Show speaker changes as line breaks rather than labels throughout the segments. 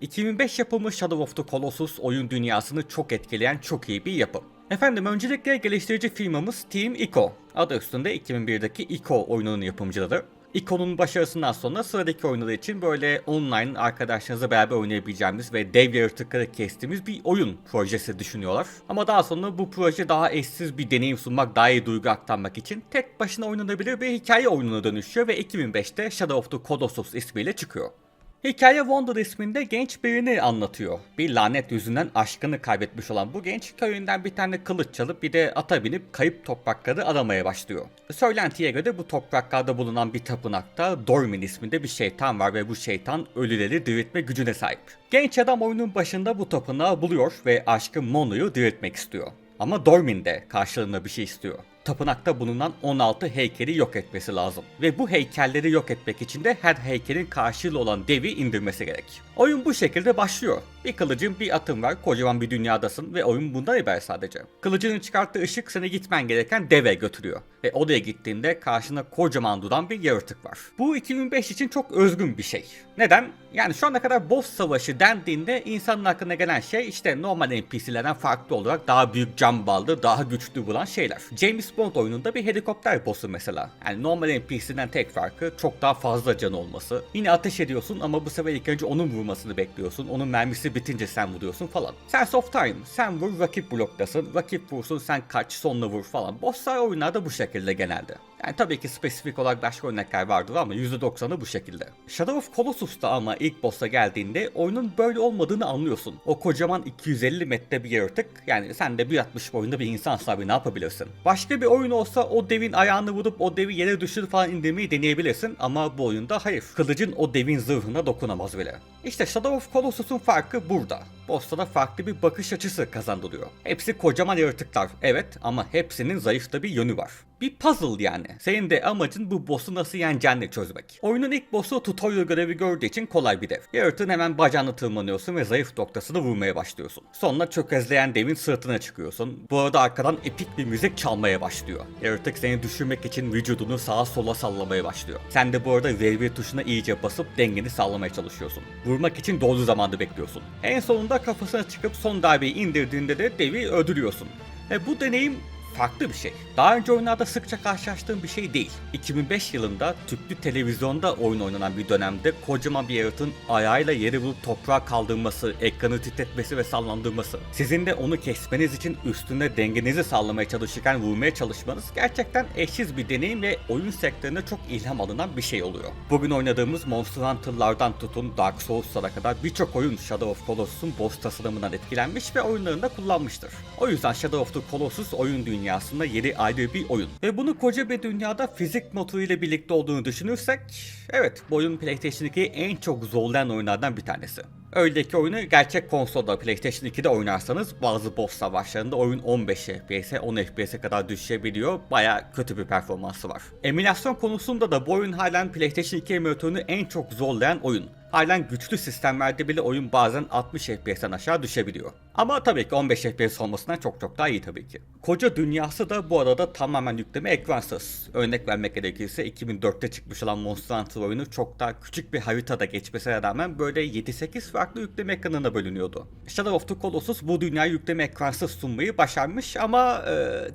2005 yapımı Shadow of the Colossus oyun dünyasını çok etkileyen çok iyi bir yapım. Efendim öncelikle geliştirici firmamız Team Ico. Adı üstünde 2001'deki Ico oyununun yapımcıları. Ico'nun başarısından sonra sıradaki oyunları için böyle online arkadaşlarınızla beraber oynayabileceğimiz ve dev yaratıkları kestiğimiz bir oyun projesi düşünüyorlar. Ama daha sonra bu proje daha eşsiz bir deneyim sunmak, daha iyi duygu aktarmak için tek başına oynanabilir bir hikaye oyununa dönüşüyor ve 2005'te Shadow of the Colossus ismiyle çıkıyor. Hikaye Wonder isminde genç birini anlatıyor. Bir lanet yüzünden aşkını kaybetmiş olan bu genç köyünden bir tane kılıç çalıp bir de ata binip kayıp toprakları aramaya başlıyor. Söylentiye göre bu topraklarda bulunan bir tapınakta Dormin isminde bir şeytan var ve bu şeytan ölüleri diriltme gücüne sahip. Genç adam oyunun başında bu tapınağı buluyor ve aşkı Mono'yu diriltmek istiyor. Ama Dormin de karşılığında bir şey istiyor. Tapınakta bulunan 16 heykeli yok etmesi lazım. Ve bu heykelleri yok etmek için de her heykelin karşılığı olan devi indirmesi gerek. Oyun bu şekilde başlıyor. Bir kılıcın bir atın var, kocaman bir dünyadasın ve oyun bundan ibaret sadece. Kılıcının çıkarttığı ışık seni gitmen gereken deve götürüyor. Ve oraya gittiğinde karşına kocaman duran bir yaratık var. Bu 2005 için çok özgün bir şey. Neden? Yani şu ana kadar boss savaşı dendiğinde insanın aklına gelen şey işte normal NPC'lerden farklı olarak daha büyük cam ballı, daha güçlü bulan şeyler. James Bond oyununda bir helikopter boss'u mesela. Yani normal NPC'den tek farkı çok daha fazla canı olması. Yine ateş ediyorsun ama bu sefer ilk önce onun vurmasını bekliyorsun. Onun mermisi bitince sen vuruyorsun falan. Sense of Time. Sen vur, rakip bloktasın. Rakip vursun, sen kaç, sonuna vur falan. Bosslar oyunlarda bu şekilde genelde. Yani tabii ki spesifik olarak başka örnekler vardır ama %90'ı bu şekilde. Shadow of Colossus'ta ama ilk boss'a geldiğinde oyunun böyle olmadığını anlıyorsun. O kocaman 250 metre bir yaratık, yani sen de 1.60 boyunda bir insansın abi, ne yapabilirsin? Başka bir oyun olsa o devin ayağını vurup o devi yere düşürüp falan indirmeyi deneyebilirsin ama bu oyunda hayır. Kılıcın o devin zırhına dokunamaz bile. İşte Shadow of Colossus'un farkı burada. Boss'ta da farklı bir bakış açısı kazandırıyor. Hepsi kocaman yaratıklar, evet, ama hepsinin zayıf da bir yönü var. Bir puzzle yani. Senin de amacın bu boss'u nasıl yeneceğini çözmek. Oyunun ilk boss'u tutorial görevi gördüğü için kolay bir dev. Yaratığın hemen bacağına tırmanıyorsun ve zayıf noktasını vurmaya başlıyorsun. Sonra çökezleyen devin sırtına çıkıyorsun. Bu arada arkadan epik bir müzik çalmaya başlıyor. Yaratık seni düşürmek için vücudunu sağa sola sallamaya başlıyor. Sen de bu arada R1 tuşuna iyice basıp dengeni sağlamaya çalışıyorsun. Vurmak için doğru zamanda bekliyorsun. En sonunda kafasına çıkıp son darbeyi indirdiğinde de devi öldürüyorsun. Ve bu deneyim farklı bir şey. Daha önce oyunlarda sıkça karşılaştığım bir şey değil. 2005 yılında tüplü televizyonda oyun oynanan bir dönemde kocaman bir yaratığın ayağıyla yeri vurup toprağa kaldırması, ekranı titretmesi ve sallandırması. Sizin de onu kesmeniz için üstünde dengenizi sağlamaya çalışırken vurmaya çalışmanız gerçekten eşsiz bir deneyim ve oyun sektöründe çok ilham alınan bir şey oluyor. Bugün oynadığımız Monster Hunter'lardan tutun Dark Souls'lara kadar birçok oyun Shadow of Colossus'un boss tasarımından etkilenmiş ve oyunlarında kullanmıştır. O yüzden Shadow of the Colossus oyun dünyasında yeri ayrı bir oyun. Ve bunu koca bir dünyada fizik motoru ile birlikte olduğunu düşünürsek, evet, bu oyun PlayStation 2'yi en çok zorlayan oyunlardan bir tanesi. Öyle ki oyunu gerçek konsolda PlayStation 2'de oynarsanız bazı boss savaşlarında oyun 15 FPS'e 10 FPS'e kadar düşebiliyor. Baya kötü bir performansı var. Emülasyon konusunda da bu oyun halen PlayStation 2 emülatörünü en çok zorlayan oyun. Halen güçlü sistemlerde bile oyun bazen 60 FPS'ten aşağı düşebiliyor. Ama tabii ki 15 FPS olmasından çok daha iyi tabii ki. Koca dünyası da bu arada tamamen yükleme ekransız. Örnek vermek gerekirse 2004'te çıkmış olan Monster Hunter oyunu çok daha küçük bir haritada geçmesine rağmen böyle 7-8 farklı yükleme ekranına bölünüyordu. Shadow of the Colossus bu dünyayı yükleme ekransız sunmayı başarmış ama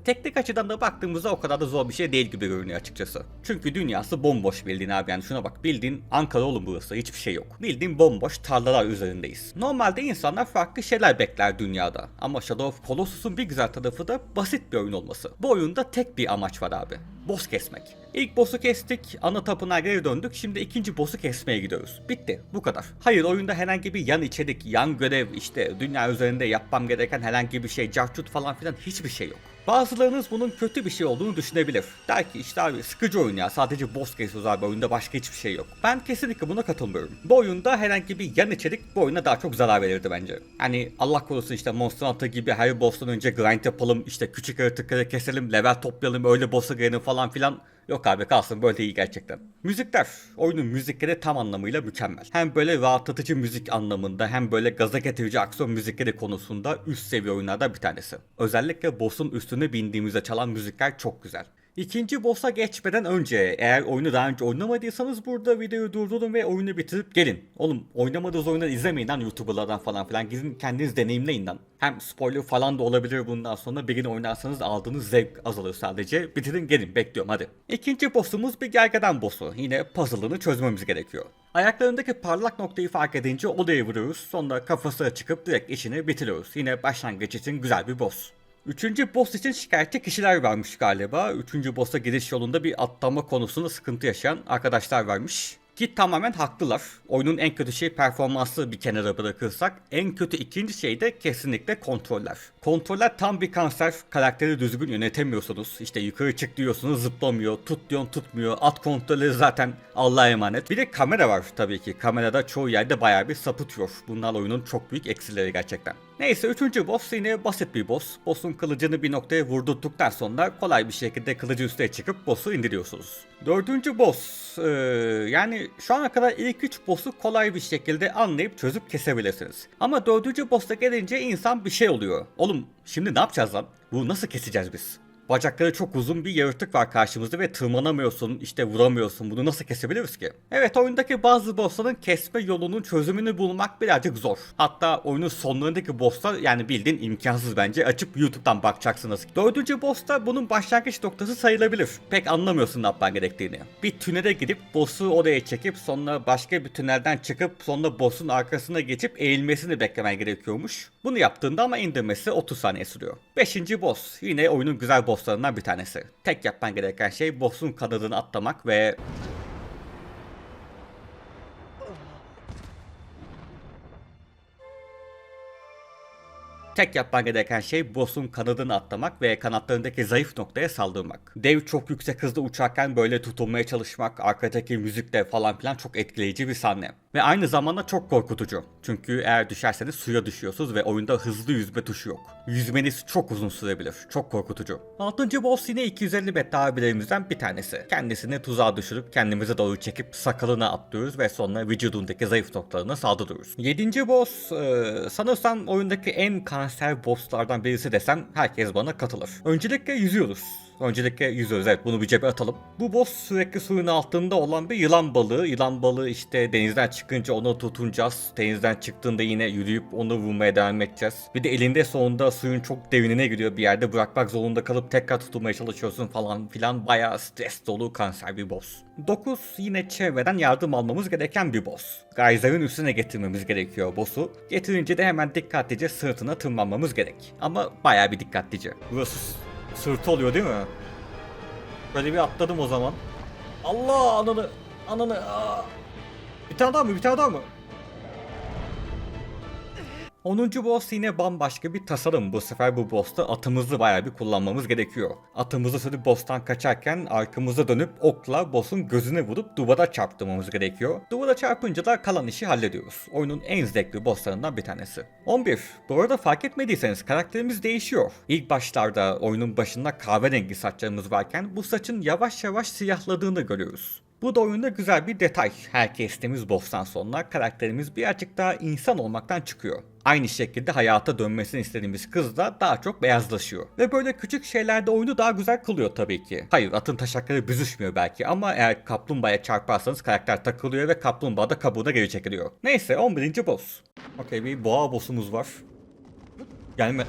teknik açıdan da baktığımızda o kadar da zor bir şey değil gibi görünüyor açıkçası. Çünkü dünyası bomboş bildiğin abi, yani şuna bak, bildiğin Ankara oğlum burası, hiçbir şey yok. Bildiğin bomboş tarlalar üzerindeyiz. Normalde insanlar farklı şeyler bekler dünyada ama Shadow of Colossus'un bir güzel tarafı da basit bir oyun olması. Bu oyunda tek bir amaç var abi. Boss kesmek. İlk boss'u kestik, ana tapınağa geri döndük, şimdi ikinci boss'u kesmeye gidiyoruz. Bitti, bu kadar. Hayır, oyunda herhangi bir yan içerik, yan görev, işte dünya üzerinde yapmam gereken herhangi bir şey, carcut falan filan hiçbir şey yok. Bazılarınız bunun kötü bir şey olduğunu düşünebilir. Der ki işte abi sıkıcı oyun ya, sadece boss kesiyoruz abi, oyunda başka hiçbir şey yok. Ben kesinlikle buna katılmıyorum. Bu oyunda herhangi bir yan içerik bu oyuna daha çok zarar verirdi bence. Hani Allah korusun işte Monster Hunter gibi her boss'tan önce grind yapalım, işte küçük yaratıkları keselim, level toplayalım, öyle boss'a girelim falan filan. Yok abi, kalsın böyle iyi gerçekten. Müzikler. Oyunun müzikleri tam anlamıyla mükemmel. Hem böyle rahatlatıcı müzik anlamında hem böyle gaza getirici aksiyon müzikleri konusunda üst seviye oyunlardan bir tanesi. Özellikle boss'un üstüne bindiğimizde çalan müzikler çok güzel. İkinci boss'a geçmeden önce eğer oyunu daha önce oynamadıysanız burada videoyu durdurun ve oyunu bitirip gelin. Oğlum oynamadığınız oyunları izlemeyin lan YouTuber'lardan falan filan. Gidin kendiniz deneyimleyin lan. Hem spoiler falan da olabilir bundan sonra. Birini oynarsanız aldığınız zevk azalır sadece. Bitirin gelin, bekliyorum hadi. İkinci boss'umuz bir gergedan boss'u. Yine puzzle'ını çözmemiz gerekiyor. Ayaklarındaki parlak noktayı fark edince odaya vuruyoruz. Sonra kafasına çıkıp direkt işini bitiriyoruz. Yine başlangıç için güzel bir boss. Üçüncü boss için şikayetçi kişiler varmış galiba. Üçüncü boss'a giriş yolunda bir atlama konusunda sıkıntı yaşayan arkadaşlar varmış. Ki tamamen haklılar. Oyunun en kötü şey performansı bir kenara bırakırsak en kötü ikinci şey de kesinlikle kontroller. Kontroller tam bir kanser. Karakteri düzgün yönetemiyorsunuz. İşte yukarı çık diyorsunuz zıplamıyor. Tut diyorsun tutmuyor. At kontrolleri zaten Allah'a emanet. Bir de kamera var tabii ki. Kamerada çoğu yerde bayağı bir sapıtıyor. Bunlar oyunun çok büyük eksileri gerçekten. Neyse üçüncü boss yine basit bir boss. Boss'un kılıcını bir noktaya vurdurduktan sonra kolay bir şekilde kılıcı üstüne çıkıp boss'u indiriyorsunuz. Dördüncü boss yani şu ana kadar ilk 3 boss'u kolay bir şekilde anlayıp çözüp kesebilirsiniz. Ama dördüncü boss'a gelince insan bir şey oluyor. Oğlum şimdi ne yapacağız lan? Bunu nasıl keseceğiz biz? Bacakları çok uzun bir yaratık var karşımızda ve tırmanamıyorsun, işte vuramıyorsun. Bunu nasıl kesebiliriz ki? Evet, oyundaki bazı bossların kesme yolunun çözümünü bulmak birazcık zor. Hatta oyunun sonlarındaki bosslar yani bildiğin imkansız bence. Açıp YouTube'dan bakacaksınız. Dördüncü boss da bunun başlangıç noktası sayılabilir. Pek anlamıyorsun ne yapman gerektiğini. Bir tünele gidip boss'u oraya çekip sonra başka bir tünelden çıkıp sonra boss'un arkasına geçip eğilmesini beklemen gerekiyormuş. Bunu yaptığında ama indirmesi 30 saniye sürüyor. Beşinci boss yine oyunun güzel bosslarından bir tanesi. Tek yapman gereken şey boss'un kanadını atlamak ve tek yapman gereken şey boss'un kanadını atlamak ve kanatlarındaki zayıf noktaya saldırmak. Dev çok yüksek hızda uçarken böyle tutunmaya çalışmak, arkadaki müzikle falan filan çok etkileyici bir sahne. Ve aynı zamanda çok korkutucu. Çünkü eğer düşerseniz suya düşüyorsunuz ve oyunda hızlı yüzme tuşu yok. Yüzmeniz çok uzun sürebilir. Çok korkutucu. 6. boss yine 250 metre abilerimizden bir tanesi. Kendisini tuzağa düşürüp kendimize doğru çekip sakalına atlıyoruz ve sonra vücudundaki zayıf noktalarına saldırıyoruz. 7. boss sanırsam oyundaki en kanser bosslardan birisi desem herkes bana katılır. Öncelikle yüzüyoruz. Öncelikle yüzüyoruz, evet, bunu bir cebe atalım. Bu boss sürekli suyun altında olan bir yılan balığı. Yılan balığı işte denizden çıkınca onu tutunacağız. Denizden çıktığında yine yürüyüp onu vurmaya devam edeceğiz. Bir de elinde sonunda suyun çok derinine giriyor, bir yerde bırakmak zorunda kalıp tekrar tutulmaya çalışıyorsun falan filan. Bayağı stres dolu kanser bir boss. 9 yine çevreden yardım almamız gereken bir boss. Geyser'in üstüne getirmemiz gerekiyor boss'u. Getirince de hemen dikkatlice sırtına tırmanmamız gerek. Ama bayağı bir dikkatlice. Burası sırtı oluyor değil mi? Böyle bir atladım o zaman. Allah, ananı. Aa. Bir tane daha mı? Bir tane daha mı? 10. boss yine bambaşka bir tasarım. Bu sefer bu boss'ta atımızı bayağı bir kullanmamız gerekiyor. Atımızı sürüp boss'tan kaçarken arkamıza dönüp okla boss'un gözüne vurup duvara çarptırmamız gerekiyor. Duvara çarpınca da kalan işi hallediyoruz. Oyunun en zevkli boss'larından bir tanesi. 11. Bu arada fark etmediyseniz karakterimiz değişiyor. İlk başlarda oyunun başında kahverengi saçlarımız varken bu saçın yavaş yavaş siyahladığını görüyoruz. Bu da oyunda güzel bir detay. Her kestiğimiz boss'tan sonra karakterimiz birazcık daha insan olmaktan çıkıyor. Aynı şekilde hayata dönmesini istediğimiz kız da daha çok beyazlaşıyor. Ve böyle küçük şeyler de oyunu daha güzel kılıyor tabii ki. Hayır, atın taşakları büzüşmüyor belki ama eğer kaplumbağaya çarparsanız karakter takılıyor ve kaplumbağa da kabuğuna geri çekiliyor. Neyse, 11. boss. Okey, bir boğa boss'umuz var. Gelme.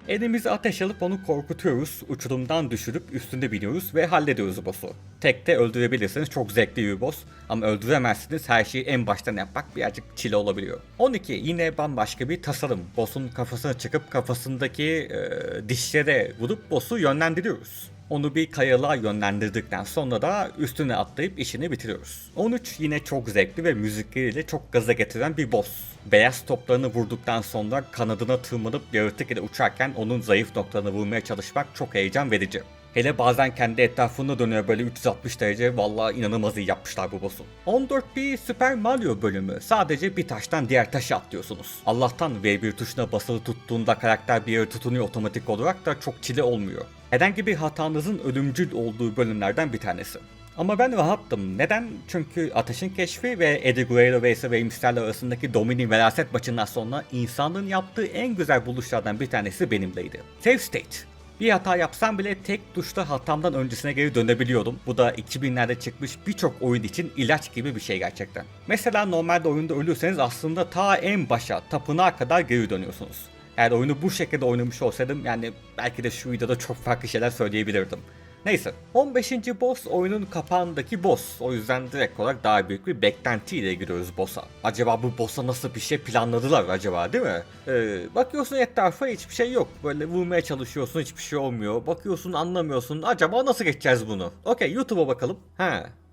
Elimize ateş alıp onu korkutuyoruz, uçurumdan düşürüp üstünde biniyoruz ve hallediyoruz boss'u. Tekte öldürebilirsiniz, çok zevkli bir boss ama öldüremezsiniz, her şeyi en baştan yapmak birazcık çile olabiliyor. 12 yine bambaşka bir tasarım. Boss'un kafasına çıkıp kafasındaki dişlere vurup boss'u yönlendiriyoruz. Onu bir kayalığa yönlendirdikten sonra da üstüne atlayıp işini bitiriyoruz. 13 yine çok zevkli ve müzikleriyle çok gaza getiren bir boss. Beyaz toplarını vurduktan sonra kanadına tırmanıp yaratık ile uçarken onun zayıf noktalarını vurmaya çalışmak çok heyecan verici. Hele bazen kendi etrafında dönüyor böyle 360 derece, vallahi inanılmaz iyi yapmışlar bu boss'u. 14 bir Super Mario bölümü. Sadece bir taştan diğer taşa atlıyorsunuz. Allah'tan V1 tuşuna basılı tuttuğunda karakter bir yere tutunuyor otomatik olarak da çok çile olmuyor. Herhangi bir hatanızın ölümcül olduğu bölümlerden bir tanesi. Ama ben rahattım. Neden? Çünkü Ateş'in Keşfi ve Eddie Guerrero ve Ace Rey Mysterio arasındaki Dominic Veraset maçından sonra insanlığın yaptığı en güzel buluşlardan bir tanesi benimleydi. Save State. Bir hata yapsam bile tek tuşla hatamdan öncesine geri dönebiliyordum. Bu da 2000'lerde çıkmış birçok oyun için ilaç gibi bir şey gerçekten. Mesela normalde oyunda ölürseniz aslında ta en başa, tapınağa kadar geri dönüyorsunuz. Eğer oyunu bu şekilde oynamış olsaydım yani belki de şu videoda çok farklı şeyler söyleyebilirdim. Neyse, 15. boss oyunun kapağındaki boss. O yüzden direkt olarak daha büyük bir beklentiyle giriyoruz boss'a. Acaba bu boss'a nasıl bir şey planladılar acaba, değil mi? Bakıyorsun etrafa hiçbir şey yok. Böyle vurmaya çalışıyorsun, hiçbir şey olmuyor. Bakıyorsun anlamıyorsun. Acaba nasıl geçeceğiz bunu? Okey, YouTube'a bakalım.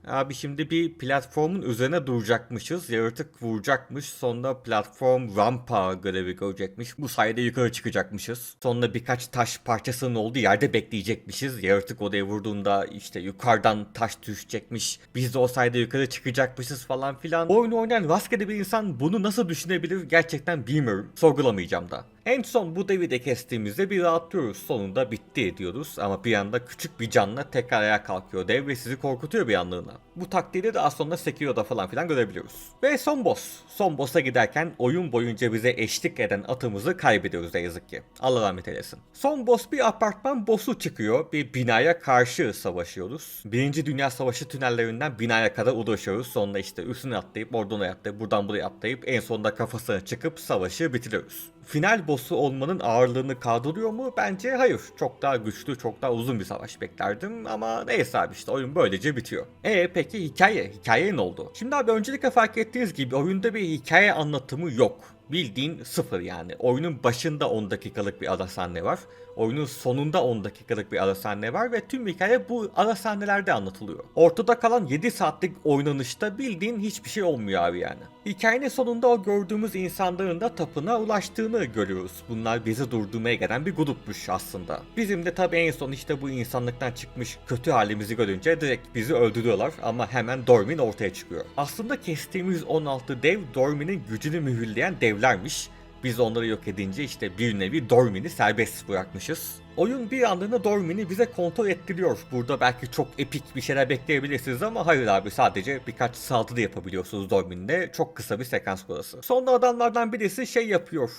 Abi şimdi bir platformun üzerine duracakmışız. Yaratık vuracakmış. Sonra platform rampa görevi görecekmiş. Bu sayede yukarı çıkacakmışız. Sonra birkaç taş parçasının olduğu yerde bekleyecekmişiz. Yaratık odaya vurduğunda işte yukarıdan taş düşecekmiş. Biz de o sayede yukarı çıkacakmışız falan filan. Oyunu oynayan rastgele bir insan bunu nasıl düşünebilir gerçekten bilmiyorum. Sorgulamayacağım da. En son bu devi de kestiğimizde bir rahatlıyoruz. Sonunda bitti diyoruz ama bir anda küçük bir canla tekrar ayağa kalkıyor dev ve sizi korkutuyor bir anlığına. Bu taktiği de az sonra Sekiro'da falan filan görebiliyoruz. Ve son boss. Son boss'a giderken oyun boyunca bize eşlik eden atımızı kaybediyoruz ne yazık ki. Allah rahmet eylesin. Son boss bir apartman boss'u çıkıyor. Bir binaya karşı savaşıyoruz. Birinci Dünya Savaşı tünellerinden binaya kadar ulaşıyoruz. Sonra işte üstüne atlayıp oradan oraya atlayıp buradan buraya atlayıp en sonunda kafasına çıkıp savaşı bitiriyoruz. Final boss'u olmanın ağırlığını kaldırıyor mu? Bence hayır. Çok daha güçlü, çok daha uzun bir savaş beklerdim ama neyse abi işte oyun böylece bitiyor. Peki hikaye? Hikaye ne oldu? Şimdi abi öncelikle fark ettiğiniz gibi oyunda bir hikaye anlatımı yok. Bildiğin sıfır yani. Oyunun başında 10 dakikalık bir ara sahne var. Oyunun sonunda 10 dakikalık bir ara sahne var ve tüm hikaye bu ara sahnelerde anlatılıyor. Ortada kalan 7 saatlik oynanışta bildiğin hiçbir şey olmuyor abi yani. Hikayenin sonunda o gördüğümüz insanların da tapınağa ulaştığını görüyoruz. Bunlar bizi durdurmaya gelen bir grupmuş aslında. Bizim de tabii en son işte bu insanlıktan çıkmış kötü halimizi görünce direkt bizi öldürüyorlar ama hemen Dormin ortaya çıkıyor. Aslında kestiğimiz 16 dev Dormin'in gücünü mühürleyen devlermiş. Biz onları yok edince işte bir nevi Dormin'i serbest bırakmışız. Oyun bir anlığına Dormin'i bize kontrol ettiriyor. Burada belki çok epik bir şeyler bekleyebilirsiniz ama hayır abi sadece birkaç saldırı yapabiliyorsunuz Dormin'le. Çok kısa bir sekans burası. Sonra adamlardan birisi şey yapıyor.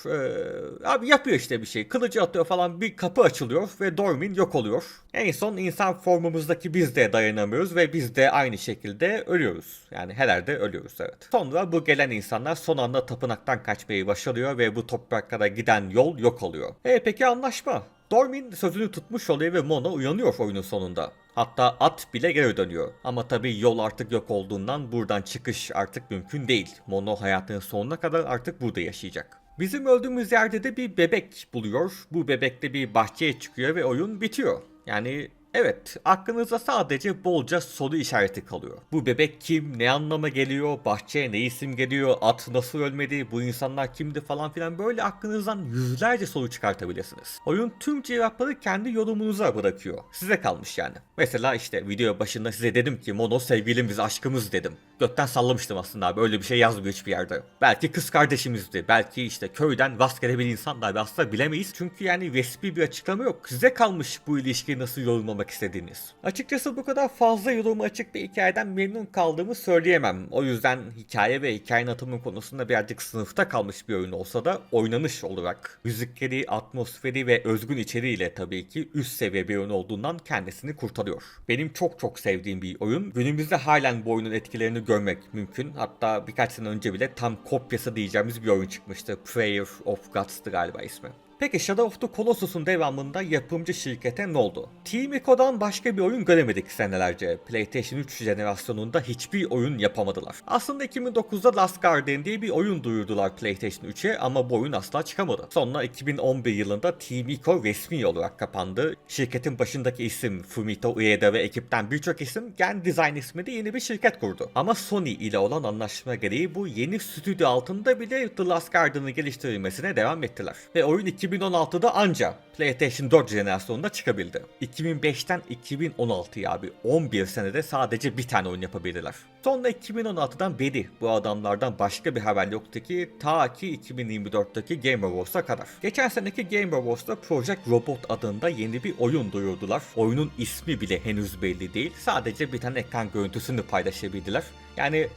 Abi yapıyor işte bir şey. Kılıcı atıyor falan bir kapı açılıyor ve Dormin yok oluyor. En son insan formumuzdaki biz de dayanamıyoruz ve biz de aynı şekilde ölüyoruz. Yani herhalde ölüyoruz evet. Sonra bu gelen insanlar son anda tapınaktan kaçmayı başarıyor ve bu topraklara giden yol yok oluyor. Peki anlaşma? Dormin sözünü tutmuş oluyor ve Mono uyanıyor oyunun sonunda. Hatta at bile geri dönüyor. Ama tabii yol artık yok olduğundan buradan çıkış artık mümkün değil. Mono hayatının sonuna kadar artık burada yaşayacak. Bizim öldüğümüz yerde de bir bebek buluyor. Bu bebek de bir bahçeye çıkıyor ve oyun bitiyor. Yani evet, aklınıza sadece bolca soru işareti kalıyor. Bu bebek kim, ne anlama geliyor, bahçeye ne isim geliyor, at nasıl ölmedi, bu insanlar kimdi falan filan böyle aklınızdan yüzlerce soru çıkartabilirsiniz. Oyun tüm cevapları kendi yorumunuza bırakıyor. Size kalmış yani. Mesela işte video başında size dedim ki Mono sevgilimiz, aşkımız dedim. Gökten sallamıştım aslında abi, öyle bir şey yazmıyor hiçbir yerde. Belki kız kardeşimizdi, belki işte köyden rastgele bir insanlar aslında bilemeyiz. Çünkü yani resmi bir açıklama yok. Size kalmış bu ilişkiyi nasıl yorumlamak istediğiniz. Açıkçası bu kadar fazla yorumu açık bir hikayeden memnun kaldığımı söyleyemem. O yüzden hikaye ve hikaye anlatımı konusunda birazcık sınıfta kalmış bir oyun olsa da oynanış olarak müzikleri, atmosferi ve özgün içeriğiyle tabii ki üst seviye bir oyun olduğundan kendisini kurtarıyor. Benim çok sevdiğim bir oyun. Günümüzde halen bu oyunun etkilerini görmek mümkün. Hatta birkaç sene önce bile tam kopyası diyeceğimiz bir oyun çıkmıştı. Prayer of Gods'tı galiba ismi. Peki Shadow of the Colossus'un devamında yapımcı şirkete ne oldu? Team Ico'dan başka bir oyun göremedik senelerce. PlayStation 3 jenerasyonunda hiçbir oyun yapamadılar. Aslında 2009'da Last Guardian diye bir oyun duyurdular PlayStation 3'e ama bu oyun asla çıkamadı. Sonra 2011 yılında Team Ico resmi olarak kapandı. Şirketin başındaki isim Fumito Ueda ve ekipten birçok isim Gen Design isminde yeni bir şirket kurdu. Ama Sony ile olan anlaşma gereği bu yeni stüdyo altında bile The Last Guardian'ın geliştirilmesine devam ettiler. Ve oyun 2013 2016'da anca PlayStation 4 jenerasyonunda çıkabildi. 2005'ten 2016'ya abi 11 senede sadece bir tane oyun yapabildiler. Sonra 2016'dan beri bu adamlardan başka bir haber yoktu ki ta ki 2024'teki Game Awards'a kadar. Geçen seneki Game Awards'ta Project Robot adında yeni bir oyun duyurdular. Oyunun ismi bile henüz belli değil. Sadece bir tane ekran görüntüsünü paylaşabildiler. Yani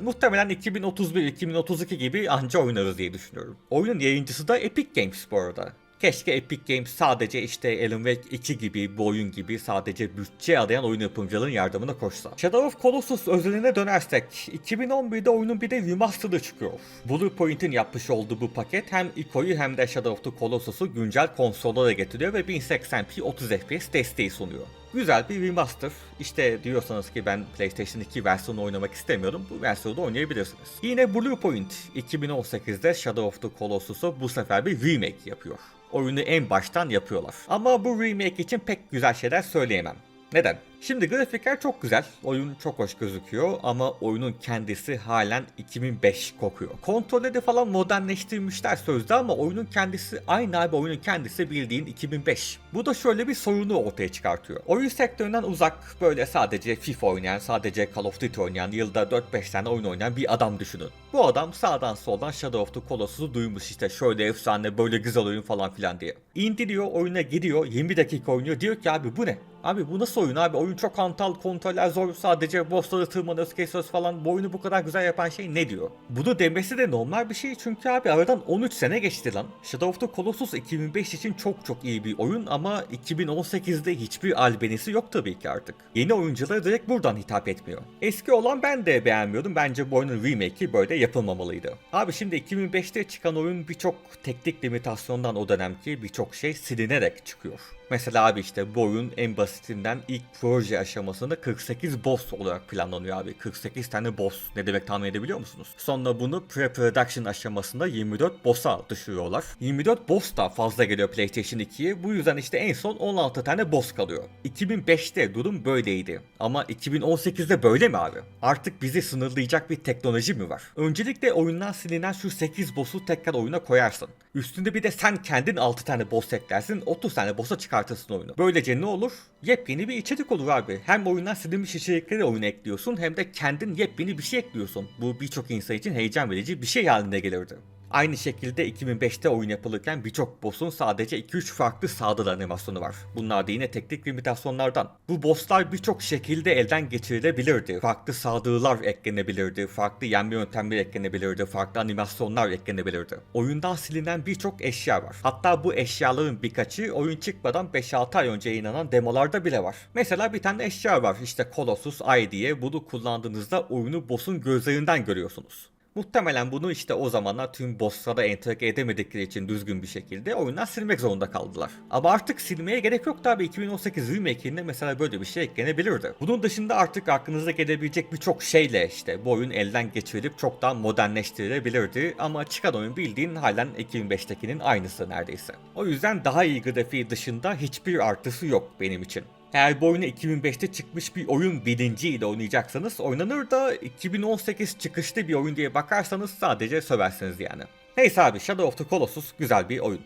muhtemelen 2031-2032 gibi anca oynarız diye düşünüyorum. Oyunun yayıncısı da Epic Games bu arada. Keşke Epic Games sadece işte Alan Wake 2 gibi, bu oyun gibi sadece bütçe arayan oyun yapımcıların yardımına koşsa. Shadow of Colossus özeline dönersek, 2011'de oyunun bir de remaster'ı çıkıyor. Bluepoint'in yapmış olduğu bu paket hem Ico'yu hem de Shadow of the Colossus'u güncel konsollara getiriyor ve 1080p 30 FPS desteği sunuyor. Güzel bir remaster. İşte diyorsanız ki ben PlayStation 2 versiyonu oynamak istemiyorum, bu versiyonu da oynayabilirsiniz. Yine Bluepoint 2018'de Shadow of the Colossus'u bu sefer bir remake yapıyor. Oyunu en baştan yapıyorlar. Ama bu remake için pek güzel şeyler söyleyemem. Neden? Şimdi grafikler çok güzel, oyun çok hoş gözüküyor ama oyunun kendisi halen 2005 kokuyor. Kontrolleri falan modernleştirmişler sözde ama oyunun kendisi aynı abi, oyunun kendisi bildiğin 2005. Bu da şöyle bir sorunu ortaya çıkartıyor. Oyun sektöründen uzak, böyle sadece FIFA oynayan, sadece Call of Duty oynayan, yılda 4-5 tane oyun oynayan bir adam düşünün. Bu adam sağdan soldan Shadow of the Colossus'u duymuş, işte şöyle efsane, böyle güzel oyun falan filan diye. İndiriyor, oyuna gidiyor, 20 dakika oynuyor, diyor ki abi bu ne? Abi bu nasıl oyun abi? Oyun çok hantal, kontroller zor, sadece bossları tırmanıyoruz, kesiyoruz falan. Bu oyunu bu kadar güzel yapan şey ne diyor? Bunu demesi de normal bir şey çünkü abi aradan 13 sene geçti lan. Shadow of the Colossus 2005 için çok çok iyi bir oyun ama 2018'de hiçbir albenisi yok tabii ki artık. Yeni oyunculara direkt buradan hitap etmiyor. Eski olan ben de beğenmiyordum. Bence bu oyunun remake'i böyle yapılmamalıydı. Abi şimdi 2005'te çıkan oyun birçok teknik limitasyondan o dönemki birçok şey silinerek çıkıyor. Mesela abi işte bu oyun en basitinden ilk proje aşamasında 48 boss olarak planlanıyor abi. 48 tane boss. Ne demek tahmin edebiliyor musunuz? Sonra bunu pre-production aşamasında 24 boss'a düşürüyorlar. 24 boss da fazla geliyor PlayStation 2'ye. Bu yüzden işte en son 16 tane boss kalıyor. 2005'te durum böyleydi. Ama 2018'de böyle mi abi? Artık bizi sınırlayacak bir teknoloji mi var? Öncelikle oyundan silinen şu 8 boss'u tekrar oyuna koyarsın. Üstünde bir de sen kendin 6 tane boss eklersin. 30 tane boss'a çıkartırsın oyunu. Böylece ne olur? Yepyeni bir içerik olur abi. Hem oyundan silinmiş içerikleri oyuna ekliyorsun hem de kendin yepyeni bir şey ekliyorsun. Bu birçok insan için heyecan verici bir şey haline gelirdi. Aynı şekilde 2005'te oyun yapılırken birçok boss'un sadece 2-3 farklı sağdır animasyonu var. Bunlar da yine teknik limitasyonlardan. Bu boss'lar birçok şekilde elden geçirilebilirdi. Farklı sağdırlar eklenebilirdi, farklı yenme yöntemleri eklenebilirdi, farklı animasyonlar eklenebilirdi. Oyundan silinen birçok eşya var. Hatta bu eşyaların birkaçı oyun çıkmadan 5-6 ay önce yayınlanan demolarda bile var. Mesela bir tane eşya var, işte Colossus Eye diye. Bunu kullandığınızda oyunu boss'un gözlerinden görüyorsunuz. Muhtemelen bunu işte o zamanlar tüm bosslara entegre edemedikleri için düzgün bir şekilde oyundan silmek zorunda kaldılar. Ama artık silmeye gerek yok tabi, 2018 remake'inde mesela böyle bir şey eklenebilirdi. Bunun dışında artık aklınıza gelebilecek birçok şeyle işte bu oyun elden geçirilip çok daha modernleştirilebilirdi ama çıkan oyun bildiğin halen 2005'tekinin aynısı neredeyse. O yüzden daha iyi grafiği dışında hiçbir artısı yok benim için. Eğer bu oyunu 2005'te çıkmış bir oyun bilinciyle oynayacaksanız oynanır da 2018 çıkışlı bir oyun diye bakarsanız sadece söversiniz yani. Neyse abi, Shadow of the Colossus güzel bir oyun.